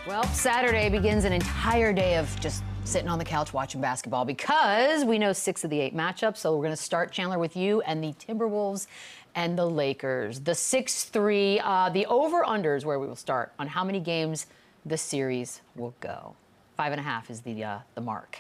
Well, Saturday begins an entire day of just sitting on the couch watching basketball because we know 6 of the 8 matchups. So we're going to start, Chandler, with you and the Timberwolves and the Lakers. The 6-3, the over-under is where we will start on how many games the series will go. 5.5 is the mark.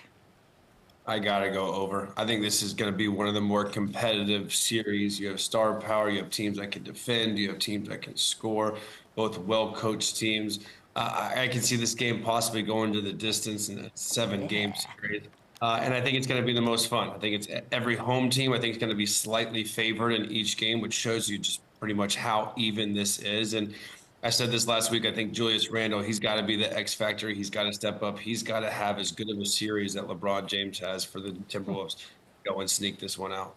I gotta go over. I think this is going to be one of the more competitive series. You have star power, you have teams that can defend, you have teams that can score, both well-coached teams. I can see this game possibly going to the distance in a 7-game series. And I think it's going to be the most fun. I think it's every home team. I think it's going to be slightly favored in each game, which shows you just pretty much how even this is. And I said this last week, I think Julius Randle, he's got to be the X factor. He's got to step up. He's got to have as good of a series that LeBron James has for the Timberwolves. Go and sneak this one out.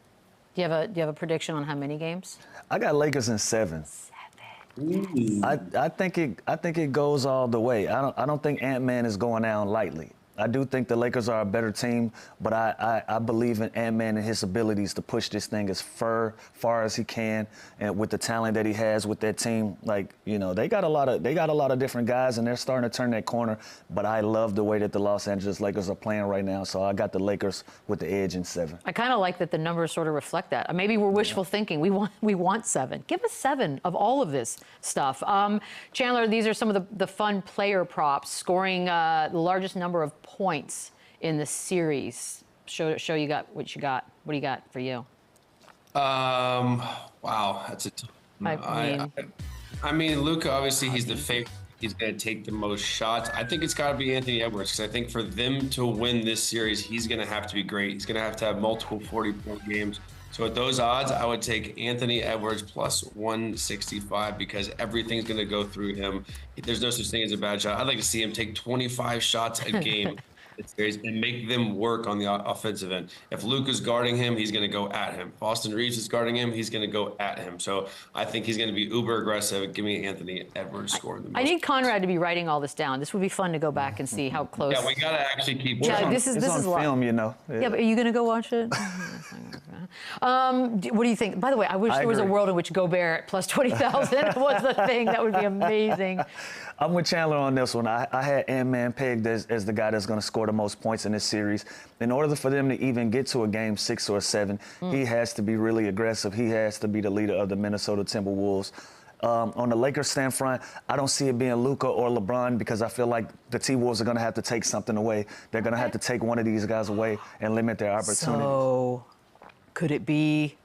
Do you have a prediction on how many games? I got Lakers in 7. I think it goes all the way. I don't think Ant-Man is going down lightly. I do think the Lakers are a better team, but I believe in Ant-Man and his abilities to push this thing as far as he can, and with the talent that he has with that team. Like, you know, they got a lot of different guys, and they're starting to turn that corner. But I love the way that the Los Angeles Lakers are playing right now, so I got the Lakers with the edge in 7. I kind of like that the numbers sort of reflect that. Maybe we're wishful thinking. We want 7. Give us 7 of all of this stuff. Chandler, these are some of the fun player props, scoring the largest number of points in the series. Show you got what you got. What do you got for you? Wow, that's a tough. I mean, Luka, obviously he's the favorite. He's going to take the most shots. I think it's got to be Anthony Edwards, because I think for them to win this series, he's going to have to be great. He's going to have multiple 40-point games. So at those odds, I would take Anthony Edwards plus 165, because everything's going to go through him. There's no such thing as a bad shot. I'd like to see him take 25 shots a game and make them work on the offensive end. If Luka's guarding him, he's going to go at him. If Austin Reeves is guarding him, he's going to go at him. So I think he's going to be uber aggressive. Give me Anthony Edwards scoring the most. I need Conrad to be writing all this down. This would be fun to go back and see how close. Yeah, we got to actually keep track. Yeah, this is on film, you know. Yeah, but are you going to go watch it? What do you think? By the way, I wish there was a world in which Gobert plus 20,000 was the thing. That would be amazing. I'm with Chandler on this one. I had Ant-Man pegged as the guy that's going to score the most points in this series. In order for them to even get to a game 6 or 7, he has to be really aggressive. He has to be the leader of the Minnesota Timberwolves. On the Lakers stand front, I don't see it being Luka or LeBron, because I feel like the T-Wolves are going to have to take something away. They're going to have to take one of these guys away and limit their opportunities. So, could it be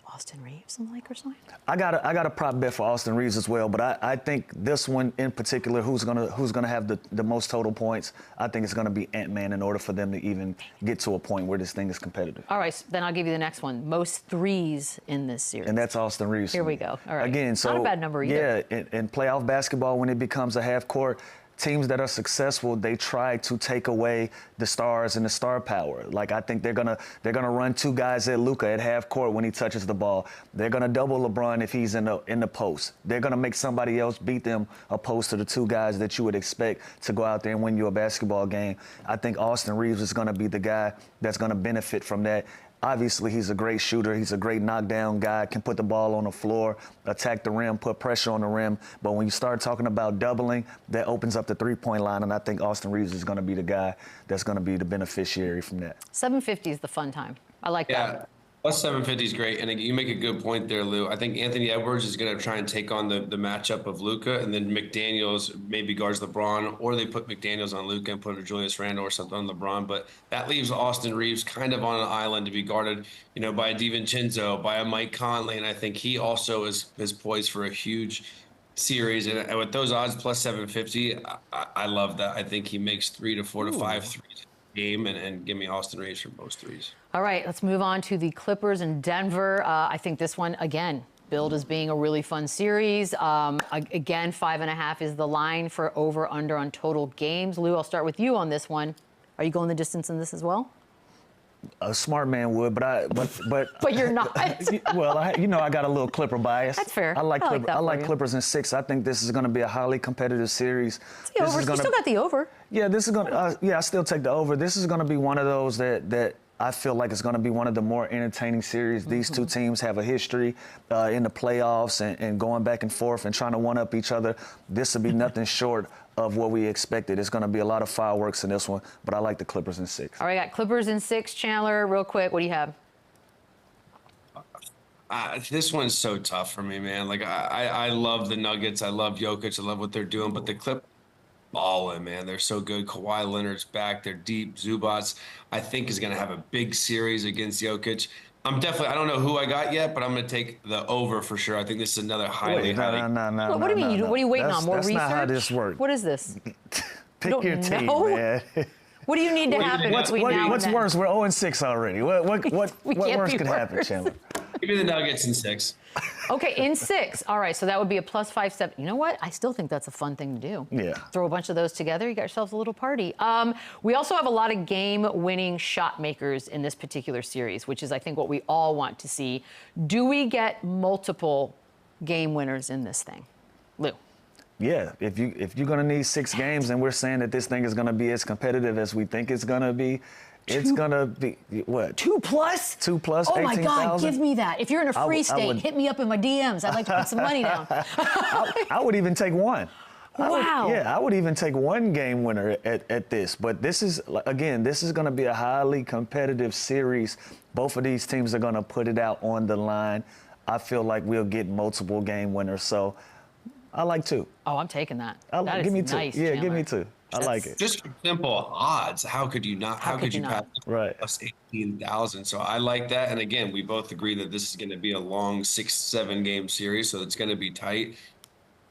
Austin Reeves on the Lakers side? I got a prop bet for Austin Reeves as well, but I think this one in particular, who's gonna have the most total points, I think it's gonna be Ant-Man, in order for them to even get to a point where this thing is competitive. All right, then I'll give you the next one. Most threes in this series. And that's Austin Reeves. Here we go. All right. Again, so not a bad number either. Yeah, in playoff basketball, when it becomes a half court, teams that are successful, they try to take away the stars and the star power. Like, I think they're gonna run 2 guys at Luka at half court when he touches the ball. They're gonna double LeBron if he's in the post. They're gonna make somebody else beat them, opposed to the 2 guys that you would expect to go out there and win you a basketball game. I think Austin Reeves is gonna be the guy that's gonna benefit from that. Obviously, he's a great shooter. He's a great knockdown guy, can put the ball on the floor, attack the rim, put pressure on the rim. But when you start talking about doubling, that opens up the 3-point line, and I think Austin Reeves is going to be the guy that's going to be the beneficiary from that. 750 is the fun time. I like that. Plus 750 is great, and you make a good point there, Lou. I think Anthony Edwards is going to try and take on the matchup of Luka, and then McDaniels maybe guards LeBron, or they put McDaniels on Luka and put a Julius Randle or something on LeBron. But that leaves Austin Reeves kind of on an island to be guarded, you know, by a DiVincenzo, by a Mike Conley, and I think he also is poised for a huge series. And with those odds plus 750, I love that. I think he makes 3 to 4 to 5 threes game, and give me Austin Reeves for most threes. All right, let's move on to the Clippers in Denver. I think this one, again, billed as being a really fun series. Again, 5.5 is the line for over/under on total games. Lou, I'll start with you on this one. Are you going the distance in this as well? A smart man would, but But you're not. Well, I got a little Clipper bias. That's fair. I like Clippers in 6. I think this is going to be a highly competitive series. It's the over. You still got the over. Yeah, this is going to. I still take the over. This is going to be one of those that I feel like it's going to be one of the more entertaining series. These 2 teams have a history in the playoffs and going back and forth and trying to one-up each other. This will be nothing short of what we expected. It's going to be a lot of fireworks in this one, but I like the Clippers in 6. All right, got Clippers in 6. Chandler, real quick, what do you have? This one's so tough for me, man. Like, I love the Nuggets. I love Jokic. I love what they're doing, but the Clippers balling, man. They're so good. Kawhi Leonard's back. They're deep. Zubats, I think, is going to have a big series against Jokic. I don't know who I got yet, but I'm going to take the over for sure. I think this is another highly. What do you mean? What are you waiting on? More research? That's not how this works. What is this? Pick your team, man. What do you need to happen between now and then? What's worse? We're 0-6 already. What worse could happen, Chandler? Give me the Nuggets in 6. Okay, in 6. All right, so that would be a +5-7. You know what? I still think that's a fun thing to do. Yeah. Throw a bunch of those together. You got yourselves a little party. We also have a lot of game-winning shot makers in this particular series, which is, I think, what we all want to see. Do we get multiple game winners in this thing? Lou. Yeah, if you're going to need 6 games and we're saying that this thing is going to be as competitive as we think it's going to be, it's going to be, what? 2 plus? 2 plus, Oh, my 18,000? God, give me that. If you're in a free state, hit me up in my DMs. I'd like to put some money down. I would even take one. Wow. I would even take one game winner at this. But this is, again, this is going to be a highly competitive series. Both of these teams are going to put it out on the line. I feel like we'll get multiple game winners. So I like 2. Oh, I'm taking that. Give me 2. Nice, yeah, Chandler. give me 2. I like it. Just for simple odds, how could you not? How could you pass right. plus 18,000? So I like that. And again, we both agree that this is going to be a long 6-7 game series, so it's going to be tight.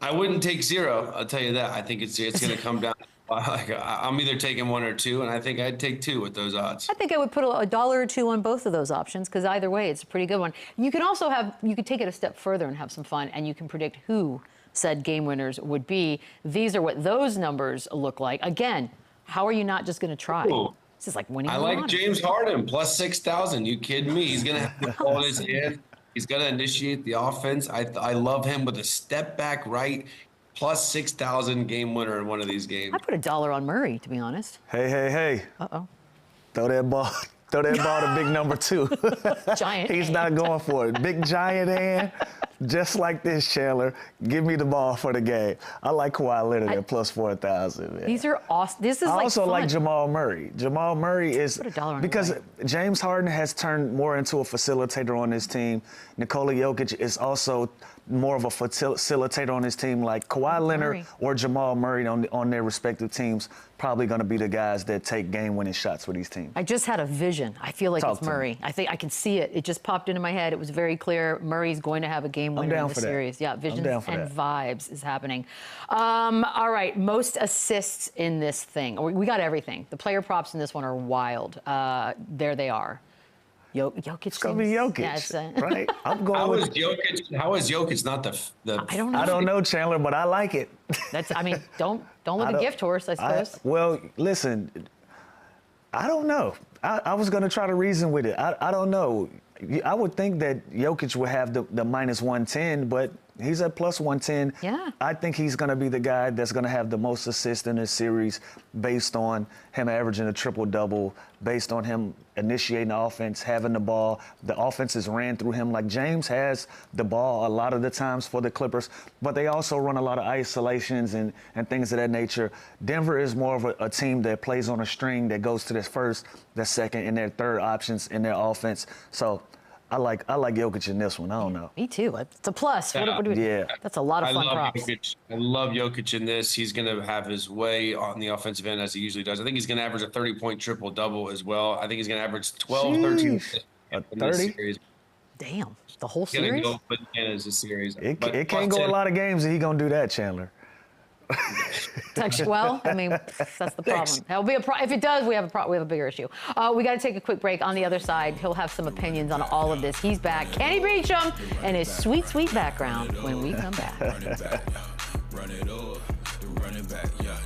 I wouldn't take 0. I'll tell you that. I think it's going to come down. Like, I'm either taking 1 or 2, and I think I'd take 2 with those odds. I think I would put $1 or 2 on both of those options, because either way, it's a pretty good one. You can also you could take it a step further and have some fun, and you can predict who said game winners would be. These are what those numbers look like. Again, how are you not just going to try? Ooh. This is like winning. I like James Harden plus 6,000. You kidding me? He's going to have the ball in his hand. He's going to initiate the offense. I love him with a step back right. Plus 6,000 game winner in one of these games. I put $1 on Murray, to be honest. Hey. Uh-oh. Throw that ball to big number 2. Giant He's hand. not going for it. Big giant hand. Just like this, Chandler. Give me the ball for the game. I like Kawhi Leonard at plus 4,000. These are awesome. This is I like also fun. like Jamal Murray. Jamal Murray is Put $1 on because Murray. James Harden has turned more into a facilitator on his team. Nikola Jokic is also more of a facilitator on his team. Like Kawhi Leonard or Jamal Murray on their respective teams, probably going to be the guys that take game-winning shots for these teams. I just had a vision. I feel like Talk it's to Murray. me. I think I can see it. It just popped into my head. It was very clear. Murray's going to have a game winner in the series. Yeah, visions and vibes is happening. All right, most assists in this thing. We got everything. The player props in this one are wild. There they are. Jokic. It's gonna be Jokic, yeah, right? I'm going How with Jokic? How is Jokic not the? I don't know. I don't know, Chandler, but I like it. That's. I mean, don't look a gift horse, I suppose. Well, listen, I don't know. I was gonna try to reason with it. I don't know. I would think that Jokic would have the minus 110, but he's at plus 110. Yeah. I think he's going to be the guy that's going to have the most assists in this series based on him averaging a triple-double, based on him initiating the offense, having the ball. The offense is ran through him. Like James has the ball a lot of the times for the Clippers, but they also run a lot of isolations and things of that nature. Denver is more of a team that plays on a string that goes to their first, their second, and their third options in their offense. So I like Jokic in this one. I don't know. Me too. It's a plus. What do we do? Yeah. That's a lot of fun props. I love Jokic in this. He's going to have his way on the offensive end as he usually does. I think he's going to average a 30-point triple-double as well. I think he's going to average 12, 13 a in this 30? series. Damn, the whole He's going series. to go bananas this series. It can't go a lot of games and he going to do that, Chandler. Well, I mean, that's the problem. That'll be if it does, we have a bigger issue. We got to take a quick break. On the other side, he'll have some opinions on all of this. He's back. Kenny Beecham and his sweet, sweet background when we come back. Run it up, run it back, yeah.